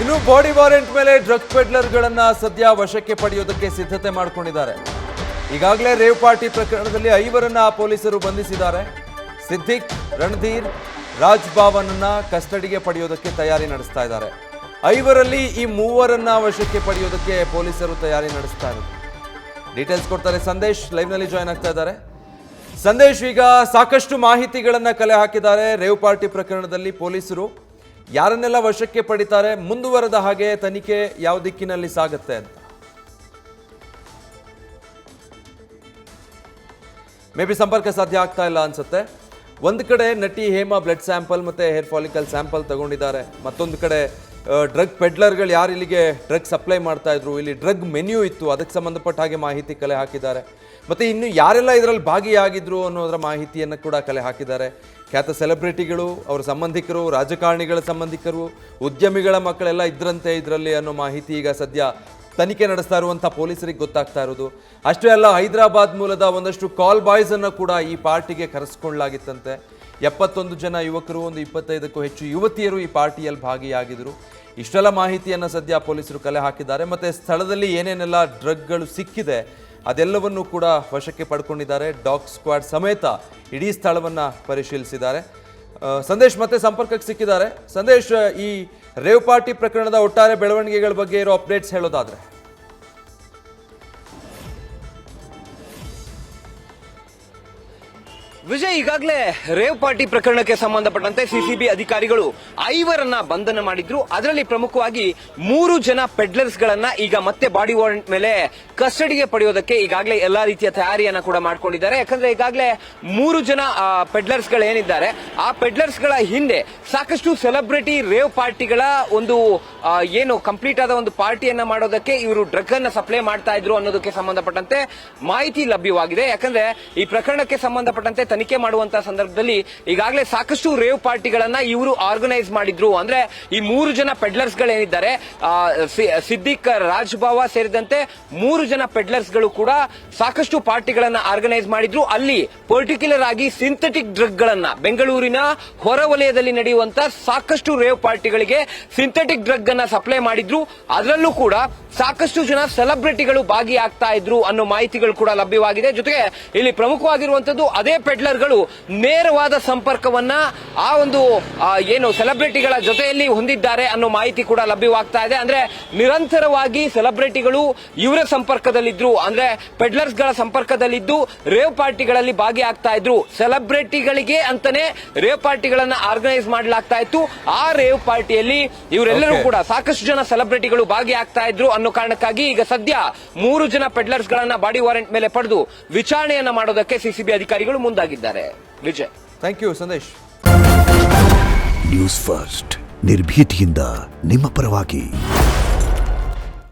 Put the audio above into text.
ಇನ್ನು body warrant ಮೇಲೆ drug ಪೆಡ್ಲರ್ಗಳನ್ನ ಸದ್ಯ ವಶಕ್ಕೆ ಪಡೆಯೋದಕ್ಕೆ ಸಿದ್ಧತೆ ಮಾಡಿಕೊಂಡಿದ್ದಾರೆ. ಈಗಾಗಲೇ ರೇವ್ ಪಾರ್ಟಿ ಪ್ರಕರಣದಲ್ಲಿ 5 ಪೊಲೀಸರು ಬಂಧಿಸಿದ್ದಾರೆ. ಸಿದ್ದಿಕ್, ರಣಧೀರ್, ರಾಜ್ ಬಾವನನ್ನ ಕಸ್ಟಡಿಗೆ ಪಡೆಯೋದಕ್ಕೆ ತಯಾರಿ ನಡೆಸ್ತಾ ಇದ್ದಾರೆ. 5ರಲ್ಲಿ ಈ 3 ವಶಕ್ಕೆ ಪಡೆಯೋದಕ್ಕೆ ಪೊಲೀಸರು ತಯಾರಿ ನಡೆಸ್ತಾ ಇದ್ದಾರೆ. ಡೀಟೇಲ್ಸ್ ಕೊಡ್ತಾರೆ ಸಂದೇಶ್, ಲೈವ್ನಲ್ಲಿ ಜಾಯ್ನ್ ಆಗ್ತಾ ಇದ್ದಾರೆ. ಸಂದೇಶ್, ಈಗ ಸಾಕಷ್ಟು ಮಾಹಿತಿಗಳನ್ನ ಕಲೆ ಹಾಕಿದ್ದಾರೆ. ರೇವ್ ಪಾರ್ಟಿ ಪ್ರಕರಣದಲ್ಲಿ ಪೊಲೀಸರು ಯಾರನ್ನೆಲ್ಲ ವಶಕ್ಕೆ ಪಡಿತಾರೆ, ಮುಂದುವರೆದ ಹಾಗೆ ತನಿಖೆ ಯಾವ ದಿಕ್ಕಿನಲ್ಲಿ ಸಾಗುತ್ತೆ ಅಂತ ಮೇ ಬಿ ಸಂಪರ್ಕ ಸಾಧ್ಯ ಆಗ್ತಾ ಇಲ್ಲ ಅನ್ಸುತ್ತೆ. ಒಂದು ಕಡೆ ನಟಿ ಹೇಮಾ ಬ್ಲಡ್ ಸ್ಯಾಂಪಲ್ ಮತ್ತೆ ಹೇರ್ ಫಾಲಿಕಲ್ ಸ್ಯಾಂಪಲ್ ತಗೊಂಡಿದ್ದಾರೆ. ಮತ್ತೊಂದು ಕಡೆ ಡ್ರಗ್ ಪೆಡ್ಲರ್ಗಳು ಯಾರು ಇಲ್ಲಿಗೆ ಡ್ರಗ್ ಸಪ್ಲೈ ಮಾಡ್ತಾ ಇದ್ರು, ಇಲ್ಲಿ ಡ್ರಗ್ ಮೆನ್ಯೂ ಇತ್ತು, ಅದಕ್ಕೆ ಸಂಬಂಧಪಟ್ಟ ಹಾಗೆ ಮಾಹಿತಿ ಕಲೆ ಹಾಕಿದ್ದಾರೆ. ಮತ್ತು ಇನ್ನು ಯಾರೆಲ್ಲ ಇದರಲ್ಲಿ ಭಾಗಿಯಾಗಿದ್ರು ಅನ್ನೋದರ ಮಾಹಿತಿಯನ್ನು ಕೂಡ ಕಲೆ ಹಾಕಿದ್ದಾರೆ. ಖ್ಯಾತ ಸೆಲೆಬ್ರಿಟಿಗಳು, ಅವರ ಸಂಬಂಧಿಕರು, ರಾಜಕಾರಣಿಗಳ ಸಂಬಂಧಿಕರು, ಉದ್ಯಮಿಗಳ ಮಕ್ಕಳೆಲ್ಲ ಇದ್ರಂತೆ ಇದರಲ್ಲಿ ಅನ್ನೋ ಮಾಹಿತಿ ಈಗ ಸದ್ಯ ತನಿಖೆ ನಡೆಸ್ತಾ ಇರುವಂಥ ಪೊಲೀಸರಿಗೆ ಗೊತ್ತಾಗ್ತಾ ಇರೋದು. ಅಷ್ಟೇ ಅಲ್ಲ, ಹೈದರಾಬಾದ್ ಮೂಲದ ಒಂದಷ್ಟು ಕಾಲ್ ಬಾಯ್ಸನ್ನು ಕೂಡ ಈ ಪಾರ್ಟಿಗೆ ಕರೆಸ್ಕೊಳ್ಳಲಾಗಿತ್ತಂತೆ. 71 ಜನ ಯುವಕರು, ಒಂದು 25ಕ್ಕೂ ಹೆಚ್ಚು ಯುವತಿಯರು ಈ ಪಾರ್ಟಿಯಲ್ಲಿ ಭಾಗಿಯಾಗಿದ್ದರು. ಇಷ್ಟೆಲ್ಲ ಮಾಹಿತಿಯನ್ನು ಸದ್ಯ ಪೊಲೀಸರು ಕಲೆ ಹಾಕಿದ್ದಾರೆ. ಮತ್ತು ಸ್ಥಳದಲ್ಲಿ ಏನೇನೆಲ್ಲ ಡ್ರಗ್ಗಳು ಸಿಕ್ಕಿದೆ ಅದೆಲ್ಲವನ್ನೂ ಕೂಡ ವಶಕ್ಕೆ ಪಡ್ಕೊಂಡಿದ್ದಾರೆ. ಡಾಗ್ ಸ್ಕ್ವಾಡ್ ಸಮೇತ ಇಡೀ ಸ್ಥಳವನ್ನು ಪರಿಶೀಲಿಸಿದ್ದಾರೆ. ಸಂದೇಶ್ ಮತ್ತೆ ಸಂಪರ್ಕಕ್ಕೆ ಸಿಕ್ಕಿದ್ದಾರೆ. ಸಂದೇಶ್, ಈ ರೇವ್ ಪಾರ್ಟಿ ಪ್ರಕರಣದ ಒಟ್ಟಾರೆ ಬೆಳವಣಿಗೆಗಳ ಬಗ್ಗೆ ಇರೋ ಅಪ್ಡೇಟ್ಸ್ ಹೇಳೋದಾದ್ರೆ? ವಿಜಯ್, ಈಗಾಗಲೇ ರೇವ್ ಪಾರ್ಟಿ ಪ್ರಕರಣಕ್ಕೆ ಸಂಬಂಧಪಟ್ಟಂತೆ ಸಿಸಿಬಿ ಅಧಿಕಾರಿಗಳು 5 ಬಂಧನ ಮಾಡಿದ್ರು. ಅದರಲ್ಲಿ ಪ್ರಮುಖವಾಗಿ 3 ಜನ ಪೆಡ್ಲರ್ಸ್ ಗಳನ್ನ ಈಗ ಮತ್ತೆ ಬಾಡಿ ವಾರೆಂಟ್ ಮೇಲೆ ಕಸ್ಟಡಿಗೆ ಪಡೆಯೋದಕ್ಕೆ ಈಗಾಗಲೇ ಎಲ್ಲಾ ರೀತಿಯ ತಯಾರಿಯನ್ನ ಕೂಡ ಮಾಡ್ಕೊಂಡಿದ್ದಾರೆ. ಯಾಕಂದ್ರೆ ಈಗಾಗಲೇ 3 ಜನ ಪೆಡ್ಲರ್ಸ್ ಗಳೇನಿದ್ದಾರೆ, ಆ ಪೆಡ್ಲರ್ಸ್ ಗಳ ಹಿಂದೆ ಸಾಕಷ್ಟು ಸೆಲೆಬ್ರಿಟಿ ರೇವ್ ಪಾರ್ಟಿಗಳ ಒಂದು ಏನು ಕಂಪ್ಲೀಟ್ ಆದ ಒಂದು ಪಾರ್ಟಿಯನ್ನ ಮಾಡೋದಕ್ಕೆ ಇವರು ಡ್ರಗ್ ಅನ್ನ ಸಪ್ಲೈ ಮಾಡ್ತಾ ಇದ್ರು ಅನ್ನೋದಕ್ಕೆ ಸಂಬಂಧಪಟ್ಟಂತೆ ಮಾಹಿತಿ ಲಭ್ಯವಾಗಿದೆ. ಯಾಕಂದ್ರೆ ಈ ಪ್ರಕರಣಕ್ಕೆ ಸಂಬಂಧಪಟ್ಟಂತೆ ತನಿಖೆ ಮಾಡುವಂತಹ ಸಂದರ್ಭದಲ್ಲಿ ಈಗಾಗಲೇ ಸಾಕಷ್ಟು ರೇವ್ ಪಾರ್ಟಿಗಳನ್ನ ಇವರು ಆರ್ಗನೈಸ್ ಮಾಡಿದ್ರು. ಅಂದ್ರೆ ಈ 3 ಜನ ಪೆಡ್ಲರ್ಸ್ ಗಳೇನಿದ್ದಾರೆ, ಸಿದ್ದಿಕ್, ರಾಜ್ ಬಾವ ಸೇರಿದಂತೆ 3 ಜನ ಪೆಡ್ಲರ್ಸ್ ಗಳು ಕೂಡ ಸಾಕಷ್ಟು ಪಾರ್ಟಿಗಳನ್ನ ಆರ್ಗನೈಸ್ ಮಾಡಿದ್ರು. ಅಲ್ಲಿ ಪರ್ಟಿಕ್ಯುಲರ್ ಆಗಿ ಸಿಂಥೆಟಿಕ್ ಡ್ರಗ್ ಗಳನ್ನ ಬೆಂಗಳೂರಿನ ಹೊರವಲಯದಲ್ಲಿ ನಡೆಯುವಂತ ಸಾಕಷ್ಟು ರೇವ್ ಪಾರ್ಟಿಗಳಿಗೆ ಸಿಂಥೆಟಿಕ್ ಡ್ರಗ್ ಅನ್ನ ಸಪ್ಲೈ ಮಾಡಿದ್ರು. ಅದರಲ್ಲೂ ಕೂಡ ಸಾಕಷ್ಟು ಜನ ಸೆಲೆಬ್ರಿಟಿಗಳು ಭಾಗಿಯಾಗ್ತಾ ಇದ್ರು ಅನ್ನೋ ಮಾಹಿತಿಗಳು ಕೂಡ ಲಭ್ಯವಾಗಿದೆ. ಜೊತೆಗೆ ಇಲ್ಲಿ ಪ್ರಮುಖವಾಗಿರುವಂತದ್ದು ಅದೇ ಪೆಡ್ಲರ್ಗಳು ನೇರವಾದ ಸಂಪರ್ಕವನ್ನ ಆ ಒಂದು ಏನು ಸೆಲೆಬ್ರಿಟಿಗಳ ಜೊತೆಯಲ್ಲಿ ಹೊಂದಿದ್ದಾರೆ ಅನ್ನೋ ಮಾಹಿತಿ ಕೂಡ ಲಭ್ಯವಾಗ್ತಾ ಇದೆ. ಅಂದ್ರೆ ನಿರಂತರವಾಗಿ ಸೆಲೆಬ್ರಿಟಿಗಳು ಇವರ ಸಂಪರ್ಕದಲ್ಲಿದ್ರು, ಅಂದ್ರೆ ಪೆಡ್ಲರ್ಸ್ ಗಳ ಸಂಪರ್ಕದಲ್ಲಿದ್ದು ರೇವ್ ಪಾರ್ಟಿಗಳಲ್ಲಿ ಭಾಗಿಯಾಗ್ತಾ ಇದ್ರು. ಸೆಲೆಬ್ರಿಟಿಗಳಿಗೆ ಅಂತಾನೆ ರೇವ್ ಪಾರ್ಟಿಗಳನ್ನ ಆರ್ಗನೈಸ್ ಮಾಡಲಾಗ್ತಾ ಇತ್ತು. ಆ ರೇವ್ ಪಾರ್ಟಿಯಲ್ಲಿ ಇವರೆಲ್ಲರೂ ಕೂಡ ಸಾಕಷ್ಟು ಜನ ಸೆಲೆಬ್ರಿಟಿಗಳು ಭಾಗಿಯಾಗ್ತಾ ಇದ್ರು ಅನ್ನೋ ಕಾರಣಕ್ಕಾಗಿ ಈಗ ಸದ್ಯ 3 ಜನ ಪೆಡ್ಲರ್ಸ್ ಗಳನ್ನ ಬಾಡಿ ವಾರೆಂಟ್ ಮೇಲೆ ಪಡೆದು ವಿಚಾರಣೆಯನ್ನ ಮಾಡೋದಕ್ಕೆ ಸಿಸಿಬಿ ಅಧಿಕಾರಿಗಳು ಮುಂದಾಗಿದ್ದಾರೆ. Vijay, thank you Sandesh. News first, ನಿರ್ಭೀತಿಯಿಂದ ನಿಮ್ಮ ಪರವಾಗಿ.